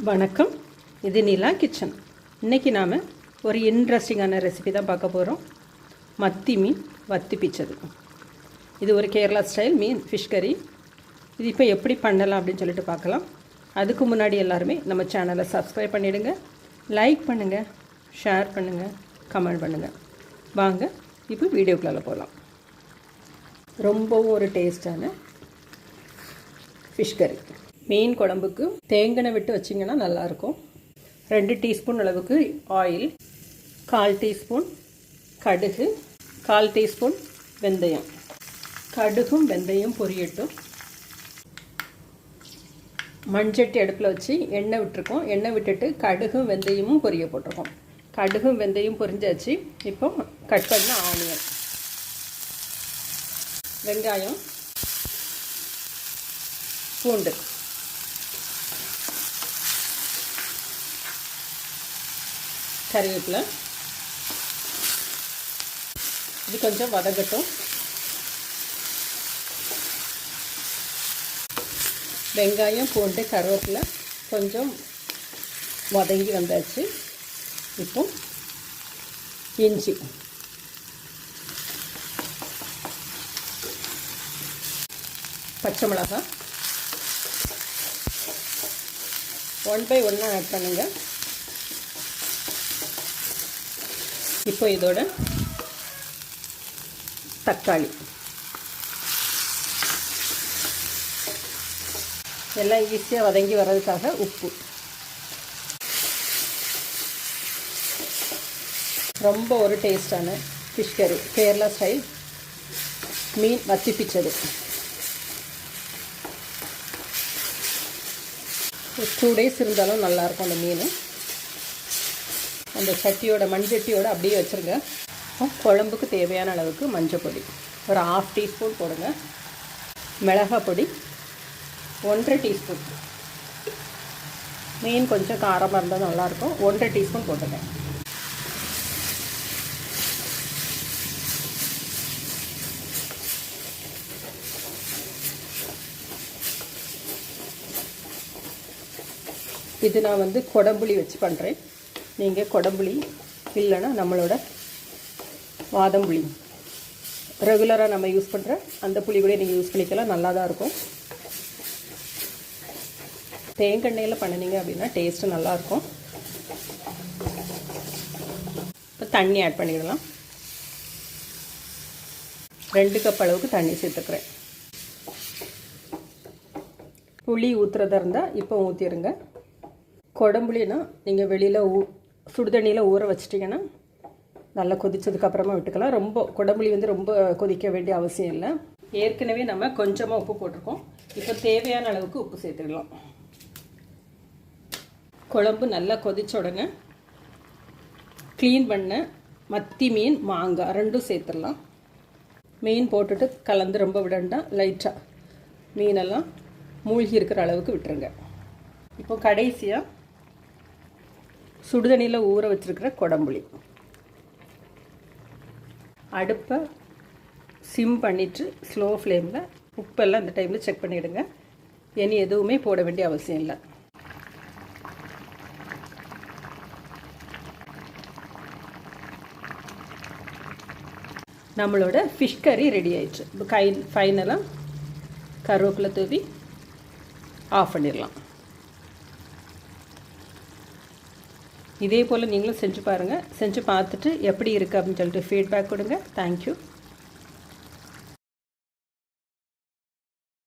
வணக்கம், இது நிலா கிச்சன். இன்றைக்கி நாம் ஒரு இன்ட்ரெஸ்டிங்கான ரெசிபி தான் பார்க்க போகிறோம். மத்தி மீன் வத்தி பிச்சது. இது ஒரு கேரளா ஸ்டைல் மீன் ஃபிஷ் கறி. இது இப்போ எப்படி பண்ணலாம் அப்படின்னு சொல்லிட்டு பார்க்கலாம். அதுக்கு முன்னாடி எல்லாருமே நம்ம சேனலை சப்ஸ்கிரைப் பண்ணிவிடுங்க, லைக் பண்ணுங்கள், ஷேர் பண்ணுங்கள், கமெண்ட் பண்ணுங்கள். வாங்க இப்போ வீடியோக்குள்ளே போகலாம். ரொம்பவும் ஒரு டேஸ்டான ஃபிஷ் கறி. மீன் குழம்புக்கு தேங்காய் விட்டு வச்சிங்கன்னா நல்லாயிருக்கும். 2 டீஸ்பூன் அளவுக்கு ஆயில், 1/4 டீஸ்பூன் கடுகு, 1/4 டீஸ்பூன் வெந்தயம். கடுகும் வெந்தயம் பொரியட்டும். மண்சட்டி அடுப்பில் வச்சு எண்ணெய் விட்டுருக்கோம். எண்ணெய் விட்டுட்டு கடுகும் வெந்தயமும் பொரிய போட்டிருக்கோம். கடுகும் வெந்தயம் பொரிஞ்சாச்சு. இப்போ கட் பண்ண ஆனியன், வெங்காயம், பூண்டு, கறிவேப்பிலை. இது கொஞ்சம் வதங்கட்டும். வெங்காயம், பூண்டு, கறிவேப்பிலை கொஞ்சம் வதங்கி வந்தாச்சு. இப்போ இஞ்சி, பச்சை மிளகாய் 1 by 1 ஆட் பண்ணுங்கள். இப்போ இதோட தக்காளி எல்லாம் ஈஸியாக வதங்கி வர்றதுக்காக உப்பு. ரொம்ப ஒரு டேஸ்டான ஃபிஷ் கறி, கேரளா ஸ்டைல் மீன் வத்தி பிச்சது. 2 days இருந்தாலும் நல்லாயிருக்கும் அந்த மீன். அந்த சட்டியோட மண்சட்டியோடு அப்படியே வச்சுருங்க. குழம்புக்கு தேவையான அளவுக்கு மஞ்சள் பொடி ஒரு 1/2 டீஸ்பூன் போடுங்க. மிளகாய் பொடி 1/2 டீஸ்பூன். மீன் கொஞ்சம் காரமாக இருந்தால் நல்லாயிருக்கும். 1/2 டீஸ்பூன் போட்டுங்க. இது நான் கொடம்புளி வச்சு பண்ணுறேன். நீங்கள் கொடம்புளி இல்லைன்னா நம்மளோட வாதம்புளி, ரெகுலராக நம்ம யூஸ் பண்ணுற அந்த புளி கூட நீங்கள் யூஸ் பண்ணிக்கலாம். நல்லா தான் இருக்கும். தேங்காய் பண்ணினீங்க அப்படின்னா டேஸ்ட்டு நல்லாயிருக்கும். இப்போ தண்ணி ஆட் பண்ணிடலாம். 2 கப் அளவுக்கு தண்ணி சேர்த்துக்கிறேன். புளி ஊற்றுறதா இருந்தால் இப்போ ஊற்றிடுங்க. கொடம்புளினா நீங்கள் வெளியில் சுடுதண்ணியில் ஊற வச்சிட்டிங்கன்னா நல்லா கொதிச்சதுக்கப்புறமா விட்டுக்கலாம். ரொம்ப கொடம்புளி ரொம்ப கொதிக்க வேண்டிய அவசியம் இல்லை. ஏற்கனவே நம்ம கொஞ்சமாக உப்பு போட்டிருக்கோம். இப்போ தேவையான அளவுக்கு உப்பு சேர்த்துக்கலாம். குழம்பு நல்லா கொதிச்ச உடனே க்ளீன் பண்ண மத்தி மீன், மாங்காய் 2 சேர்த்துடலாம். மீன் போட்டுட்டு கலந்து ரொம்ப விடண்டா, லைட்டாக மீனெல்லாம் மூழ்கி இருக்கிற அளவுக்கு விட்டுருங்க. இப்போ கடைசியாக சுடுதண்ணியில் ஊற வச்சுருக்கிற கொடம்புளி. அடுப்பை சிம் பண்ணிவிட்டு ஸ்லோ ஃப்ளேமில் உப்பெல்லாம் இந்த டைமில் செக் பண்ணிவிடுங்க. இனி எதுவுமே போட வேண்டிய அவசியம் இல்லை. நம்மளோட ஃபிஷ் கறி ரெடி ஆயிடுச்சு. இப்போ ஃபைனலாக கருவேப்பிலை தூவி ஆஃப் பண்ணிடலாம். இதே போல் நீங்களும் செஞ்சு பாருங்கள். செஞ்சு பார்த்துட்டு எப்படி இருக்குது அப்படின்னு சொல்லிட்டு ஃபீட்பேக் கொடுங்க. தேங்க்யூ.